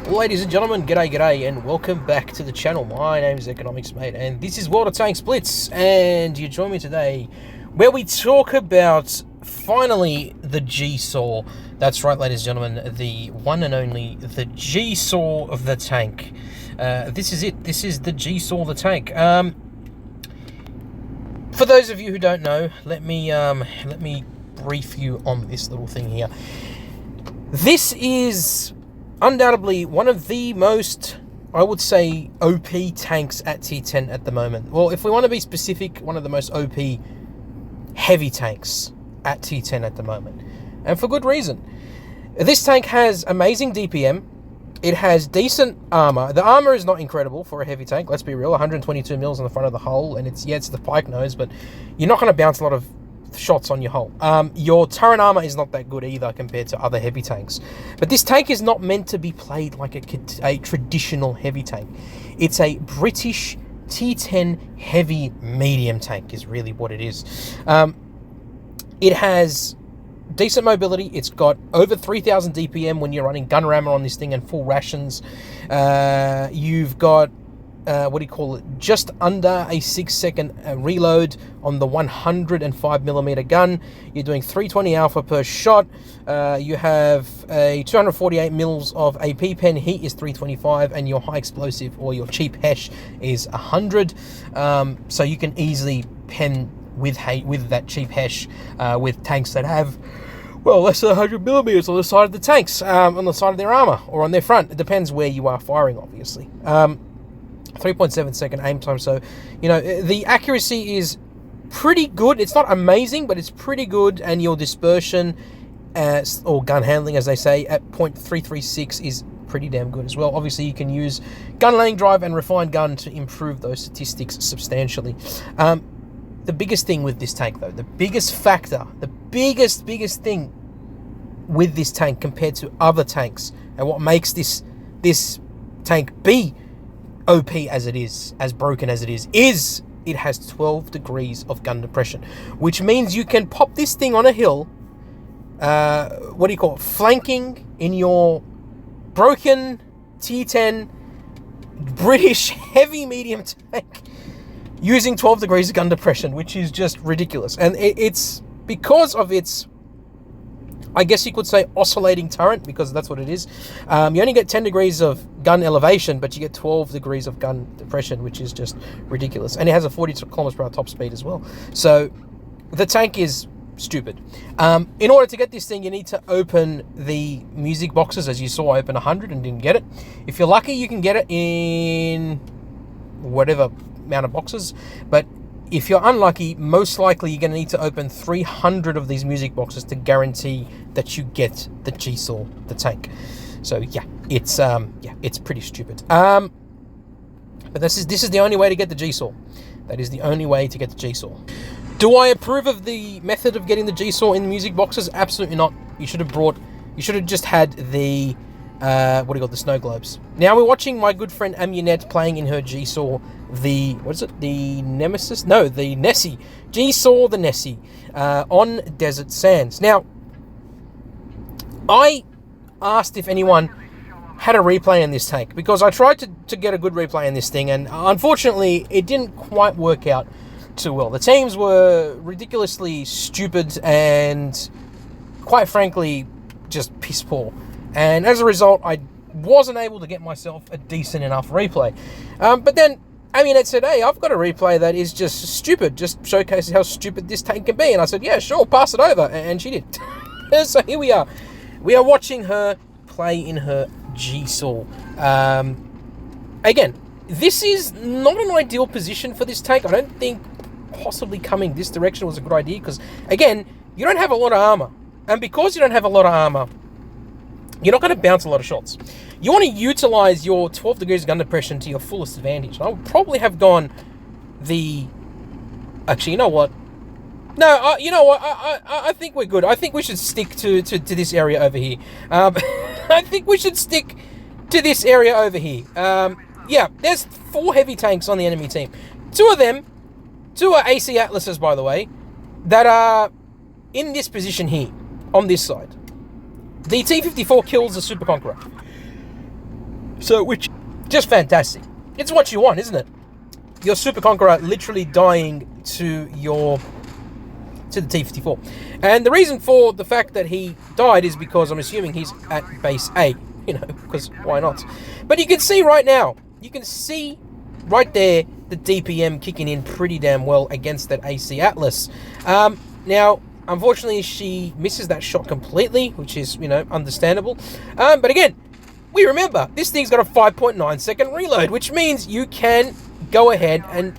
Ladies and gentlemen, g'day, and welcome back to the channel. My name is Economics Mate, and this is World of Tanks Blitz, and you join me today where we talk about, finally, the GSOR. That's right, ladies and gentlemen, the one and only, the GSOR of the tank. This is it. This is the GSOR the tank. For those of you who don't know, let me brief you on this little thing here. This is undoubtedly one of the most, I would say, OP tanks at T10 at the moment. Well, if we want to be specific, one of the most OP heavy tanks at T10 at the moment. And for good reason. This tank has amazing DPM. It has decent armor. The armor is not incredible for a heavy tank, let's be real. 122 mils on the front of the hull, and it's the pike nose, but you're not going to bounce a lot of shots on your hull. Your turret armor is not that good either compared to other heavy tanks. But this tank is not meant to be played like a traditional heavy tank. It's a British T10 heavy medium tank is really what it is. It has decent mobility. It's got over 3,000 DPM when you're running gun rammer on this thing and full rations. You've got just under a 6-second reload on the 105mm gun. You're doing 320 alpha per shot. You have a 248 mils of AP pen. Heat is 325, and your high explosive or your cheap hesh is 100. So you can easily pen with that cheap hesh with tanks that have, well, less than 100mm on the side of the tanks, on the side of their armor or on their front. It depends where you are firing, obviously. 3.7 second aim time, so the accuracy is pretty good. It's not amazing, but it's pretty good, and your dispersion or gun handling, as they say, at 0.336 is pretty damn good as well. Obviously, you can use gun laying drive and refined gun to improve those statistics substantially. The biggest thing with this tank, though, the biggest factor, the biggest thing with this tank compared to other tanks, and what makes this tank be OP as it is, as broken as it is it has 12 degrees of gun depression, which means you can pop this thing on a hill, flanking in your broken T10 British heavy medium tank using 12 degrees of gun depression, which is just ridiculous. And it's because of its, I guess you could say, oscillating turret, because that's what it is. You only get 10 degrees of gun elevation, but you get 12 degrees of gun depression, which is just ridiculous. And it has a 40 kilometers per hour top speed as well. So the tank is stupid. In order to get this thing, you need to open the music boxes. As you saw, I opened 100 and didn't get it. If you're lucky, you can get it in whatever amount of boxes. But if you're unlucky, most likely you're going to need to open 300 of these music boxes to guarantee that you get the GSOR, the tank. So yeah, it's pretty stupid. But this is the only way to get the GSOR. That is the only way to get the GSOR. Do I approve of the method of getting the GSOR in the music boxes? Absolutely not. You should have just had the the snow globes. Now we're watching my good friend Amunet playing in her GSOR, the Nemesis? No, the Nessie. GSOR the Nessie on Desert Sands. Now, I asked if anyone had a replay in this tank, because I tried to get a good replay in this thing, and unfortunately it didn't quite work out too well. The teams were ridiculously stupid and, quite frankly, just piss poor. And as a result, I wasn't able to get myself a decent enough replay. But then, Amunet said, hey, I've got a replay that is just stupid, just showcases how stupid this tank can be. And I said, yeah, sure, pass it over. And she did. So here we are. We are watching her play in her GSOR. Again, this is not an ideal position for this tank. I don't think possibly coming this direction was a good idea, because, again, you don't have a lot of armor. And because you don't have a lot of armor, you're not going to bounce a lot of shots. You want to utilize your 12 degrees of gun depression to your fullest advantage. I would probably have gone actually, you know what? No, you know what? I think we're good. I think we should stick to this area over here. I think we should stick to this area over here. Yeah, there's 4 heavy tanks on the enemy team. 2 are AC Atlases, by the way, that are in this position here, on this side. The T-54 kills the Super Conqueror. So, which just fantastic. It's what you want, isn't it? Your Super Conqueror literally dying to the T-54. And the reason for the fact that he died is because I'm assuming he's at base A, because why not? But you can see right now, right there, the DPM kicking in pretty damn well against that AC Atlas. Now, unfortunately, she misses that shot completely, which is, understandable. But again, we remember, this thing's got a 5.9 second reload, which means you can go ahead and,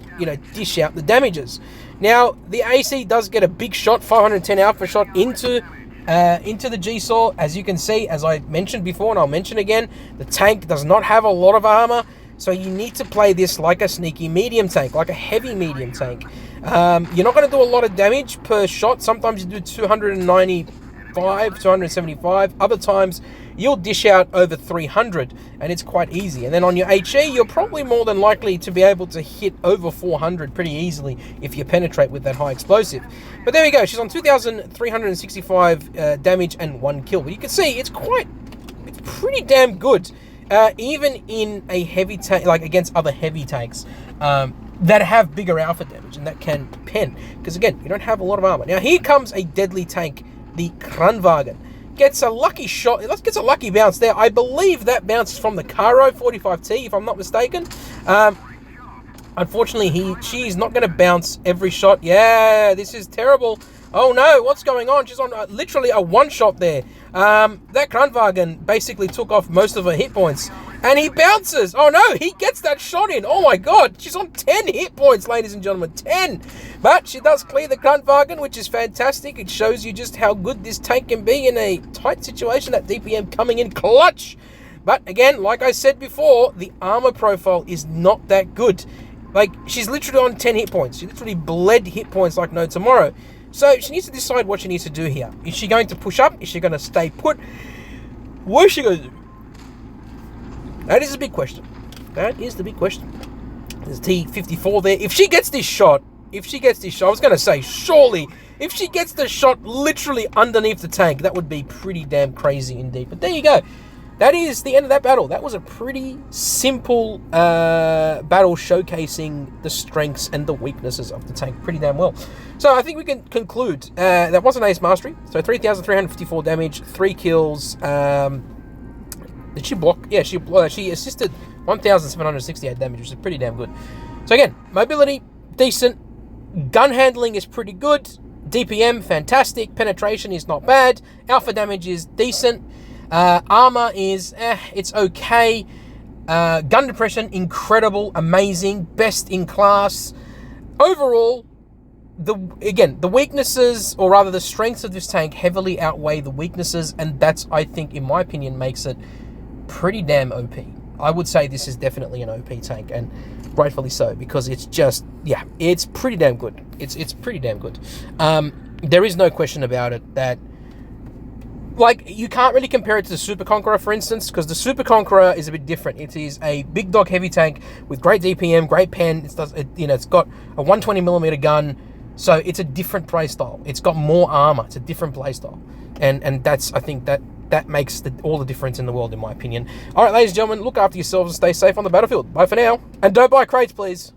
dish out the damages. Now, the AC does get a big shot, 510 alpha shot into the GSOR. As you can see, as I mentioned before, and I'll mention again, the tank does not have a lot of armor, so you need to play this like a sneaky medium tank, like a heavy medium tank. You're not going to do a lot of damage per shot. Sometimes you do 295, 275. Other times, you'll dish out over 300, and it's quite easy. And then on your HE, you're probably more than likely to be able to hit over 400 pretty easily if you penetrate with that high explosive. But there we go. She's on 2,365 damage and 1 kill. But you can see it's pretty damn good, even in a heavy tank, like against other heavy tanks that have bigger alpha damage and that can pen. Because again, you don't have a lot of armor. Now here comes a deadly tank, the Kranwagen. Gets a lucky shot. Gets a lucky bounce there. I believe that bounces from the Caro 45T, if I'm not mistaken. Unfortunately, she's not going to bounce every shot. Yeah, this is terrible. Oh no, what's going on? She's on literally a one-shot there. That Kranwagen basically took off most of her hit points. And he bounces. Oh no, he gets that shot in. Oh my god, she's on 10 hit points, ladies and gentlemen. 10. But she does clear the Kranwagen, which is fantastic. It shows you just how good this tank can be in a tight situation. That DPM coming in clutch. But again, like I said before, the armor profile is not that good. Like, she's literally on 10 hit points. She literally bled hit points like no tomorrow. So she needs to decide what she needs to do here. Is she going to push up? Is she going to stay put? What is she going to do? That is a big question. That is the big question. There's T-54 there. If she gets this shot, I was going to say, surely, if she gets the shot literally underneath the tank, that would be pretty damn crazy indeed. But there you go. That is the end of that battle. That was a pretty simple battle showcasing the strengths and the weaknesses of the tank pretty damn well. So I think we can conclude that was an ace mastery. So 3,354 damage, 3 kills. Did she block? Yeah, she assisted 1,768 damage, which is pretty damn good. So again, mobility, decent. Gun handling is pretty good. DPM, fantastic. Penetration is not bad. Alpha damage is decent. Armor is, it's okay. Gun depression, incredible, amazing, best in class. Overall, the weaknesses, or rather the strengths of this tank heavily outweigh the weaknesses, and that's, I think, in my opinion, makes it pretty damn OP. I would say this is definitely an OP tank, and rightfully so, because it's just, it's pretty damn good. It's pretty damn good. There is no question about it that, like, you can't really compare it to the Super Conqueror, for instance, because the Super Conqueror is a bit different. It is a big dog heavy tank with great DPM, great pen. It's got a 120mm gun, so it's a different playstyle. It's got more armor. It's a different playstyle, and that's, I think, that makes all the difference in the world, in my opinion. All right, ladies and gentlemen, look after yourselves and stay safe on the battlefield. Bye for now, and don't buy crates, please.